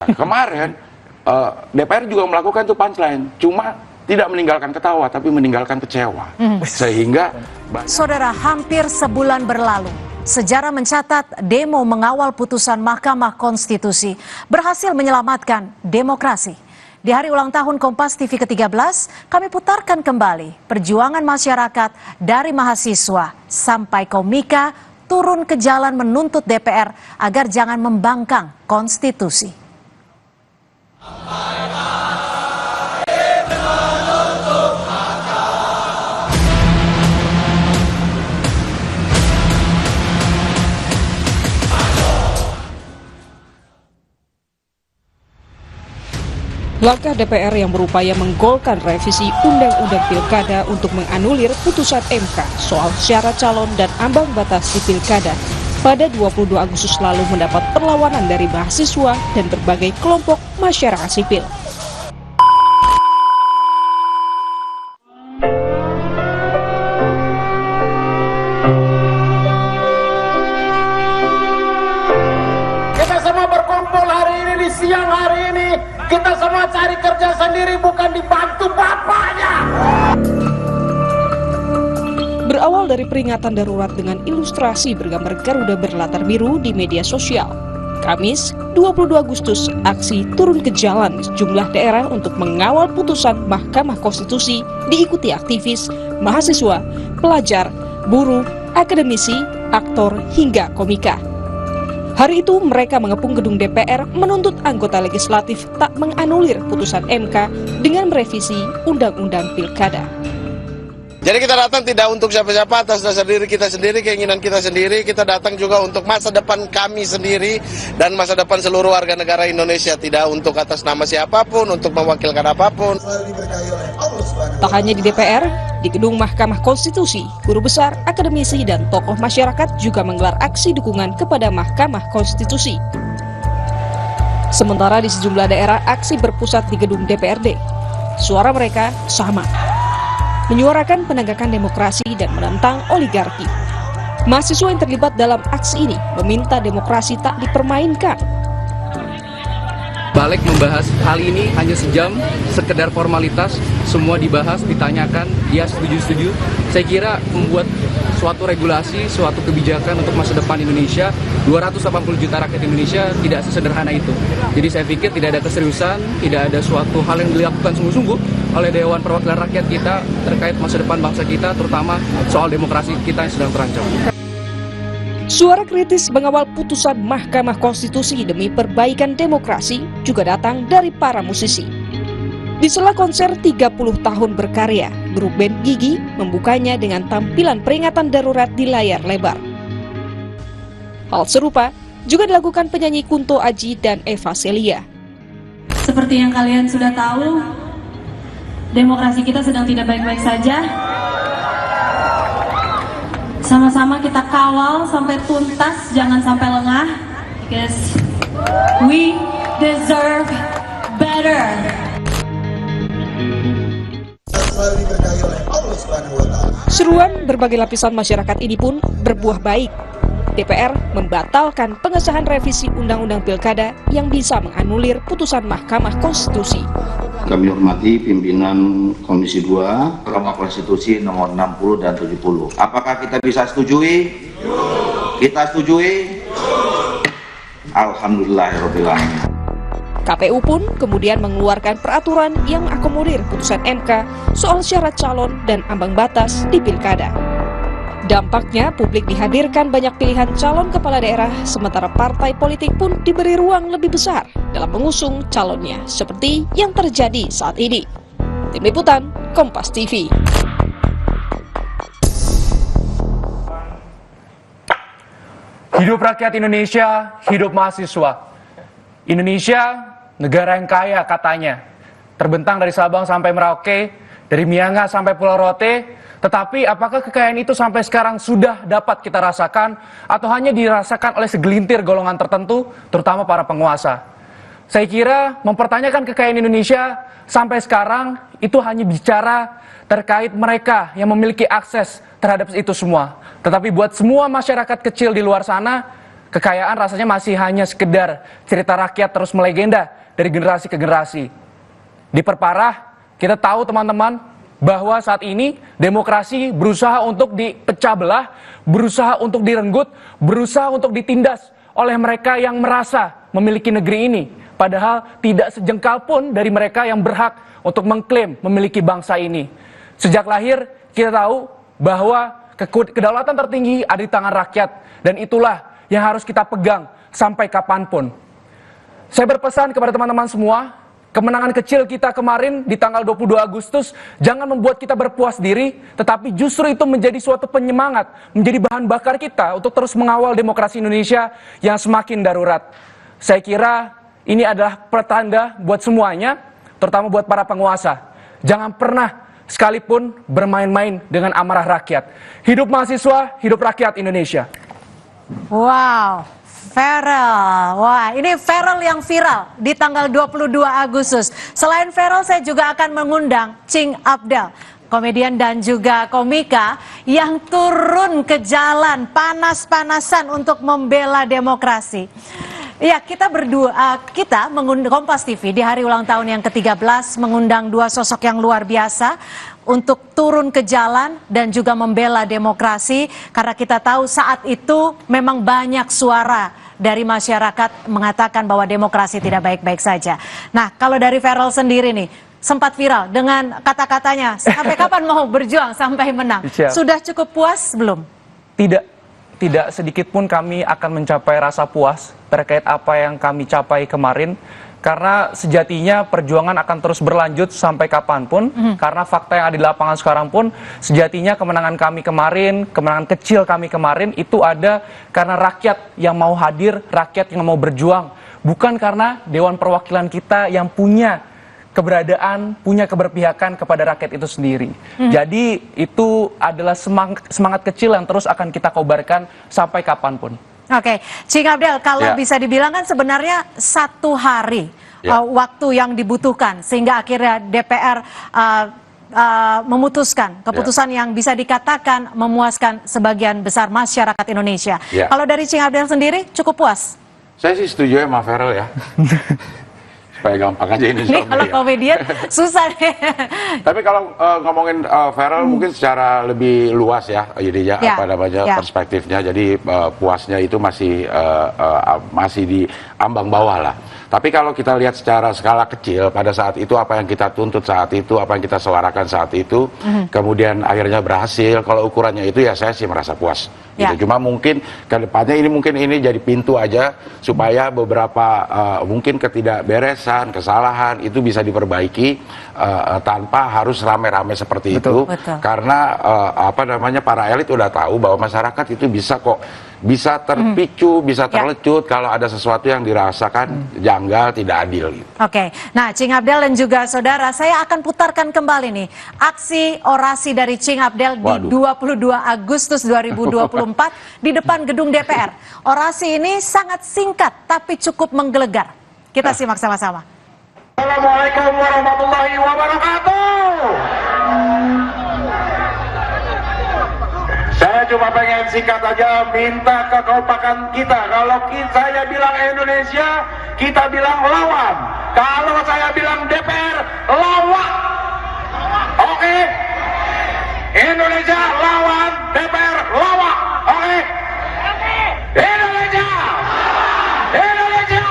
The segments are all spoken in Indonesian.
Kemarin DPR juga melakukan itu punchline, cuma tidak meninggalkan ketawa tapi meninggalkan kecewa. Sehingga Saudara, hampir sebulan berlalu, sejarah mencatat demo mengawal putusan Mahkamah Konstitusi berhasil menyelamatkan demokrasi. Di hari ulang tahun Kompas TV ke-13, kami putarkan kembali perjuangan masyarakat dari mahasiswa sampai komika turun ke jalan menuntut DPR agar jangan membangkang konstitusi. Langkah DPR yang berupaya menggolkan revisi Undang-Undang Pilkada untuk menganulir putusan MK soal syarat calon dan ambang batas di Pilkada pada 22 Agustus lalu mendapat perlawanan dari mahasiswa dan berbagai kelompok masyarakat sipil. Kita semua berkumpul hari ini di siang hari ini. Kita semua cari kerja sendiri, bukan dibantu bapaknya. Berawal dari peringatan darurat dengan ilustrasi bergambar Garuda berlatar biru di media sosial. Kamis, 22 Agustus, aksi turun ke jalan di sejumlah daerah untuk mengawal putusan Mahkamah Konstitusi diikuti aktivis, mahasiswa, pelajar, buruh, akademisi, aktor, hingga komika. Hari itu mereka mengepung gedung DPR menuntut anggota legislatif tak menganulir putusan MK dengan merevisi Undang-Undang Pilkada. Jadi kita datang tidak untuk siapa-siapa, atas dasar diri kita sendiri, keinginan kita sendiri. Kita datang juga untuk masa depan kami sendiri dan masa depan seluruh warga negara Indonesia. Tidak untuk atas nama siapapun, untuk mewakilkan apapun. Tak hanya di DPR, di gedung Mahkamah Konstitusi, guru besar, akademisi, dan tokoh masyarakat juga menggelar aksi dukungan kepada Mahkamah Konstitusi. Sementara di sejumlah daerah aksi berpusat di gedung DPRD. Suara mereka sama, menyuarakan penegakan demokrasi dan menentang oligarki. Mahasiswa yang terlibat dalam aksi ini meminta demokrasi tak dipermainkan. Balik membahas hal ini hanya sejam, sekedar formalitas, semua dibahas, ditanyakan, ya setuju-setuju. Saya kira membuat suatu regulasi, suatu kebijakan untuk masa depan Indonesia, 280 juta rakyat Indonesia tidak sesederhana itu. Jadi saya pikir tidak ada keseriusan, tidak ada suatu hal yang dilakukan sungguh-sungguh oleh Dewan Perwakilan Rakyat kita terkait masa depan bangsa kita, terutama soal demokrasi kita yang sedang terancam. Suara kritis mengawal putusan Mahkamah Konstitusi demi perbaikan demokrasi juga datang dari para musisi. Di sela konser 30 tahun berkarya, grup band Gigi membukanya dengan tampilan peringatan darurat di layar lebar. Hal serupa juga dilakukan penyanyi Kunto Aji dan Eva Celia. Seperti yang kalian sudah tahu, demokrasi kita sedang tidak baik-baik saja. Sama-sama kita kawal sampai tuntas, jangan sampai lengah, because we deserve better. Seruan berbagai lapisan masyarakat ini pun berbuah baik. DPR membatalkan pengesahan revisi Undang-Undang Pilkada yang bisa menganulir putusan Mahkamah Konstitusi. Kami hormati pimpinan Komisi 2, Mahkamah Konstitusi nomor 60 dan 70. Apakah kita bisa setujui? Kita setujui? Alhamdulillahirrahmanirrahim. KPU pun kemudian mengeluarkan peraturan yang mengakomodir putusan MK soal syarat calon dan ambang batas di Pilkada. Dampaknya, publik dihadirkan banyak pilihan calon kepala daerah, sementara partai politik pun diberi ruang lebih besar dalam mengusung calonnya, seperti yang terjadi saat ini. Tim Liputan, Kompas TV. Hidup rakyat Indonesia, hidup mahasiswa. Indonesia, negara yang kaya katanya. Terbentang dari Sabang sampai Merauke, dari Miangas sampai Pulau Rote. Tetapi apakah kekayaan itu sampai sekarang sudah dapat kita rasakan atau hanya dirasakan oleh segelintir golongan tertentu, terutama para penguasa? Saya kira mempertanyakan kekayaan Indonesia sampai sekarang itu hanya bicara terkait mereka yang memiliki akses terhadap itu semua. Tetapi buat semua masyarakat kecil di luar sana, Kekayaan rasanya masih hanya sekedar cerita rakyat terus melegenda dari generasi ke generasi. Diperparah, kita tahu teman-teman bahwa saat ini demokrasi berusaha untuk dipecah belah, berusaha untuk direnggut, berusaha untuk ditindas oleh mereka yang merasa memiliki negeri ini. Padahal tidak sejengkal pun dari mereka yang berhak untuk mengklaim memiliki bangsa ini. Sejak lahir kita tahu bahwa kedaulatan tertinggi ada di tangan rakyat, dan itulah yang harus kita pegang sampai kapanpun. Saya berpesan kepada teman-teman semua, kemenangan kecil kita kemarin di tanggal 22 Agustus jangan membuat kita berpuas diri, tetapi justru itu menjadi suatu penyemangat, menjadi bahan bakar kita untuk terus mengawal demokrasi Indonesia yang semakin darurat. Saya kira ini adalah pertanda buat semuanya, terutama buat para penguasa. Jangan pernah sekalipun bermain-main dengan amarah rakyat. Hidup mahasiswa, hidup rakyat Indonesia. Wow, Farel. Wah, ini Farel yang viral di tanggal 22 Agustus. Selain Farel, saya juga akan mengundang Cing Abdel, komedian dan juga komika yang turun ke jalan panas-panasan untuk membela demokrasi. Ya, kita mengundang Kompas TV di hari ulang tahun yang ke-13 mengundang dua sosok yang luar biasa untuk turun ke jalan dan juga membela demokrasi, karena kita tahu saat itu memang banyak suara dari masyarakat mengatakan bahwa demokrasi tidak baik-baik saja. Nah, kalau dari Farel sendiri nih, sempat viral dengan kata-katanya, sampai kapan mau berjuang sampai menang? Sudah cukup puas belum? Tidak sedikit pun kami akan mencapai rasa puas terkait apa yang kami capai kemarin, karena sejatinya perjuangan akan terus berlanjut sampai kapanpun, karena fakta yang ada di lapangan sekarang pun sejatinya kemenangan kami kemarin, kemenangan kecil kami kemarin itu ada karena rakyat yang mau hadir, rakyat yang mau berjuang, bukan karena Dewan Perwakilan kita yang punya keberadaan, punya keberpihakan kepada rakyat itu sendiri. Jadi itu adalah semangat kecil yang terus akan kita kobarkan sampai kapanpun. Oke, Cing Abdel, kalau bisa dibilang kan sebenarnya satu hari waktu yang dibutuhkan sehingga akhirnya DPR memutuskan keputusan yang bisa dikatakan memuaskan sebagian besar masyarakat Indonesia. Kalau dari Cing Abdel sendiri cukup puas? Saya sih setuju sama Farel ya. Supaya gampang aja ini. Nih kalau komedian susah deh. Tapi kalau ngomongin Farel mungkin secara lebih luas ya, jadinya apa namanya perspektifnya. Jadi puasnya itu masih di ambang bawah lah. Tapi kalau kita lihat secara skala kecil pada saat itu, apa yang kita tuntut saat itu, apa yang kita suarakan saat itu, kemudian akhirnya berhasil. Kalau ukurannya itu ya saya sih merasa puas. Gitu. Cuma mungkin ke depannya ini jadi pintu aja supaya beberapa mungkin ketidakberesan, kesalahan itu bisa diperbaiki tanpa harus rame-rame seperti itu. Karena apa namanya para elit udah tahu bahwa masyarakat itu bisa terpicu, bisa terlecut kalau ada sesuatu yang dirasakan janggal, tidak adil. Gitu. Oke, nah Cing Abdel dan juga saudara, saya akan putarkan kembali nih aksi orasi dari Cing Abdel di 22 Agustus 2024 di depan gedung DPR. Orasi ini sangat singkat tapi cukup menggelegar. Kita simak sama-sama. Assalamualaikum warahmatullahi wabarakatuh. Saya cuma pengen singkat aja minta kekompakan kita. Kalau saya bilang Indonesia, kita bilang lawan. Kalau saya bilang DPR, lawak. Oke? Indonesia lawan, DPR lawak. Oke? Indonesia! Indonesia!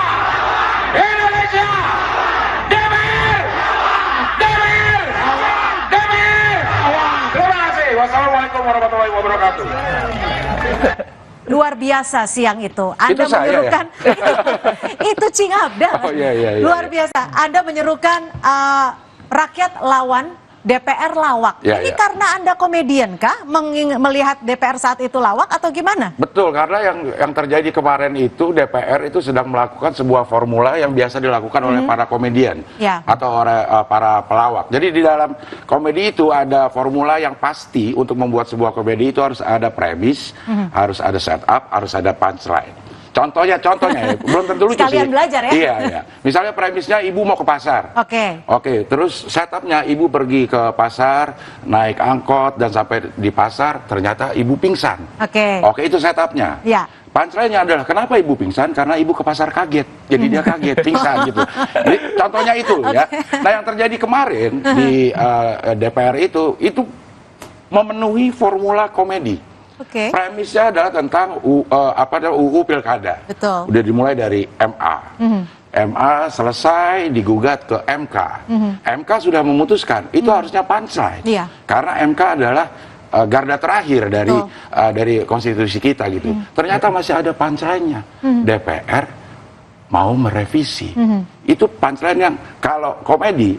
Indonesia! DPR! DPR! DPR! Terima kasih. Wassalamualaikum warahmatullahi wabarakatuh. Luar biasa siang itu. Anda menyerukan itu Cing Abdel. Luar biasa. Anda menyerukan rakyat lawan, DPR lawak. Ini karena Anda komedian kah melihat DPR saat itu lawak atau gimana? Betul, karena yang terjadi kemarin itu DPR itu sedang melakukan sebuah formula yang biasa dilakukan oleh para komedian atau oleh para pelawak. Jadi di dalam komedi itu ada formula yang pasti. Untuk membuat sebuah komedi itu harus ada premis, harus ada setup, harus ada punchline. Contohnya belum tentu lucu sekalian sih. Belajar ya. Iya. Misalnya premisnya ibu mau ke pasar. Oke, terus setupnya ibu pergi ke pasar, naik angkot dan sampai di pasar ternyata ibu pingsan. Oke, itu setupnya. Punchline-nya adalah kenapa ibu pingsan? Karena ibu ke pasar kaget, jadi dia kaget pingsan gitu. Jadi, contohnya itu ya. Nah yang terjadi kemarin di DPR itu memenuhi formula komedi. Premisnya adalah tentang UU Pilkada. Betul. Udah dimulai dari MA. MA selesai digugat ke MK. MK sudah memutuskan itu harusnya punchline. Karena MK adalah garda terakhir dari konstitusi kita gitu. Ternyata masih ada punchline-nya. DPR mau merevisi. Itu punchline yang kalau komedi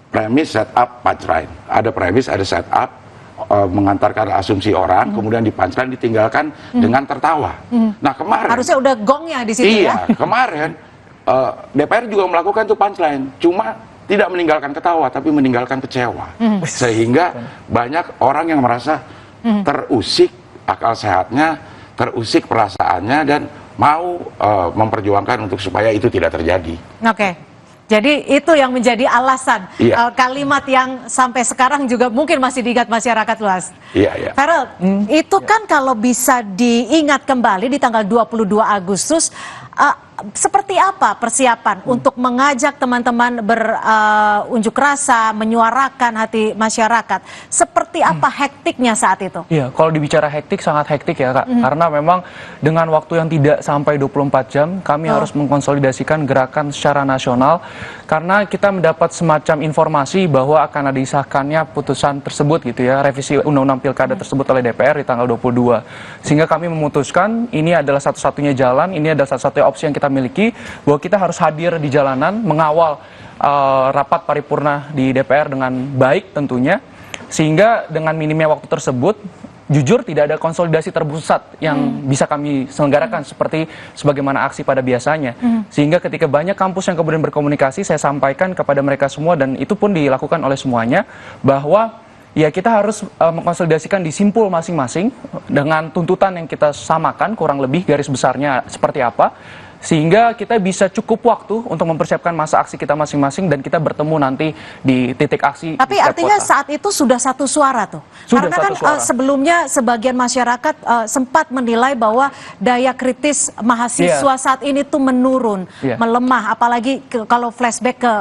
premis set up punchline. Ada premis, ada set up mengantarkan asumsi orang, kemudian di punchline ditinggalkan dengan tertawa. Nah kemarin harusnya udah gongnya di situ ya. Kemarin DPR juga melakukan tuh punchline, cuma tidak meninggalkan ketawa, tapi meninggalkan kecewa. Sehingga banyak orang yang merasa terusik akal sehatnya, terusik perasaannya, dan mau memperjuangkan untuk supaya itu tidak terjadi. Jadi itu yang menjadi alasan kalimat yang sampai sekarang juga mungkin masih diingat masyarakat luas. Farel, itu kan kalau bisa diingat kembali di tanggal 22 Agustus, seperti apa persiapan untuk mengajak teman-teman berunjuk rasa, menyuarakan hati masyarakat? Seperti apa hektiknya saat itu? Iya, kalau dibicara hektik, sangat hektik ya Kak. Karena memang dengan waktu yang tidak sampai 24 jam, kami harus mengkonsolidasikan gerakan secara nasional. Karena kita mendapat semacam informasi bahwa akan ada disahkannya putusan tersebut gitu ya, revisi Undang-Undang Pilkada tersebut oleh DPR di tanggal 22. Sehingga kami memutuskan ini adalah satu-satunya jalan, ini adalah satu-satunya opsi yang kita miliki, bahwa kita harus hadir di jalanan mengawal rapat paripurna di DPR dengan baik tentunya, sehingga dengan minimnya waktu tersebut jujur tidak ada konsolidasi terpusat yang bisa kami selenggarakan seperti sebagaimana aksi pada biasanya. Sehingga ketika banyak kampus yang kemudian berkomunikasi, saya sampaikan kepada mereka semua, dan itu pun dilakukan oleh semuanya, bahwa ya kita harus mengkonsolidasikan di simpul masing-masing dengan tuntutan yang kita samakan, kurang lebih garis besarnya seperti apa, sehingga kita bisa cukup waktu untuk mempersiapkan masa aksi kita masing-masing dan kita bertemu nanti di titik aksi. Tapi artinya kota. Saat itu sudah satu suara tuh. Karena kan sebelumnya sebagian masyarakat sempat menilai bahwa daya kritis mahasiswa saat ini tuh menurun, melemah, apalagi kalau flashback ke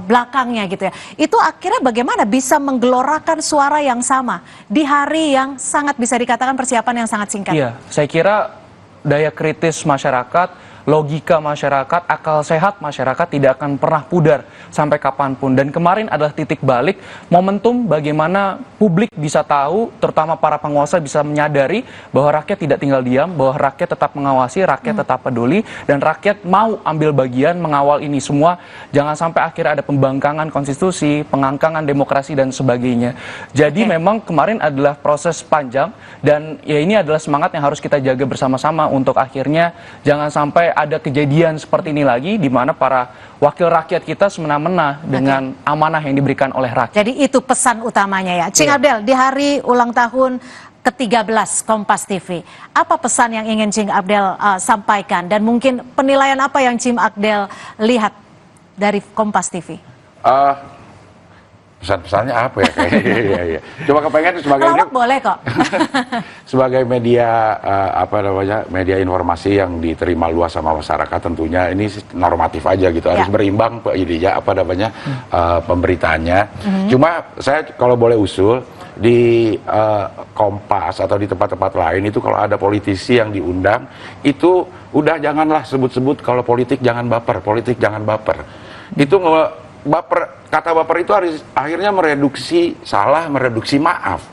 belakangnya gitu ya. Itu akhirnya bagaimana bisa menggelorakan suara yang sama di hari yang sangat bisa dikatakan persiapan yang sangat singkat? Iya, saya kira daya kritis masyarakat, logika masyarakat, akal sehat masyarakat tidak akan pernah pudar sampai kapanpun. Dan kemarin adalah titik balik, momentum bagaimana publik bisa tahu, terutama para penguasa bisa menyadari bahwa rakyat tidak tinggal diam, bahwa rakyat tetap mengawasi, rakyat tetap peduli, dan rakyat mau ambil bagian mengawal ini semua. Jangan sampai akhirnya ada pembangkangan konstitusi, pengangkangan demokrasi, dan sebagainya. Jadi memang kemarin adalah proses panjang, dan ya ini adalah semangat yang harus kita jaga bersama-sama untuk akhirnya jangan sampai ada kejadian seperti ini lagi di mana para wakil rakyat kita semena-mena dengan amanah yang diberikan oleh rakyat. Jadi itu pesan utamanya ya. Cing Abdel, di hari ulang tahun ke-13 Kompas TV, apa pesan yang ingin Cing Abdel sampaikan, dan mungkin penilaian apa yang Cing Abdel lihat dari Kompas TV? Pesan-pesannya apa ya? Iya. Coba kepengen sebagai ini boleh kok. Sebagai media media informasi yang diterima luas sama masyarakat, tentunya ini normatif aja gitu, harus berimbang pemberitaannya. Cuma saya kalau boleh usul di Kompas atau di tempat-tempat lain itu kalau ada politisi yang diundang itu udah janganlah sebut-sebut kalau politik jangan baper, politik jangan baper. Itu kata baper itu akhirnya mereduksi maaf.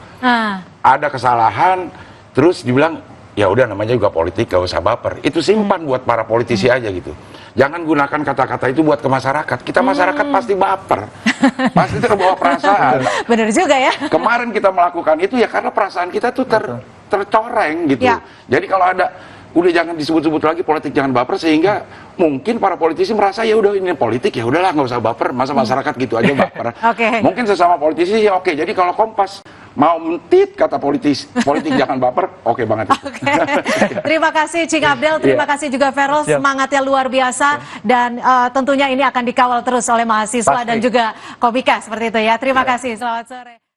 Ada kesalahan terus dibilang ya udah namanya juga politik, gak usah baper. Itu simpan buat para politisi aja gitu. Jangan gunakan kata-kata itu buat ke masyarakat. Kita masyarakat pasti baper, pasti terbawa perasaan. Bener juga ya. Kemarin kita melakukan itu ya karena perasaan kita tuh tercoreng gitu. Jadi kalau ada udah jangan disebut-sebut lagi politik jangan baper, sehingga mungkin para politisi merasa ya udah ini politik ya udahlah nggak usah baper, masa masyarakat gitu aja baper. Mungkin sesama politisi ya oke. Jadi kalau Kompas mau mentit kata politik jangan baper, oke banget itu. Terima kasih Cing Abdel, terima kasih juga Farel, semangatnya luar biasa, dan tentunya ini akan dikawal terus oleh mahasiswa dan juga Komika seperti itu ya. Terima kasih, selamat sore.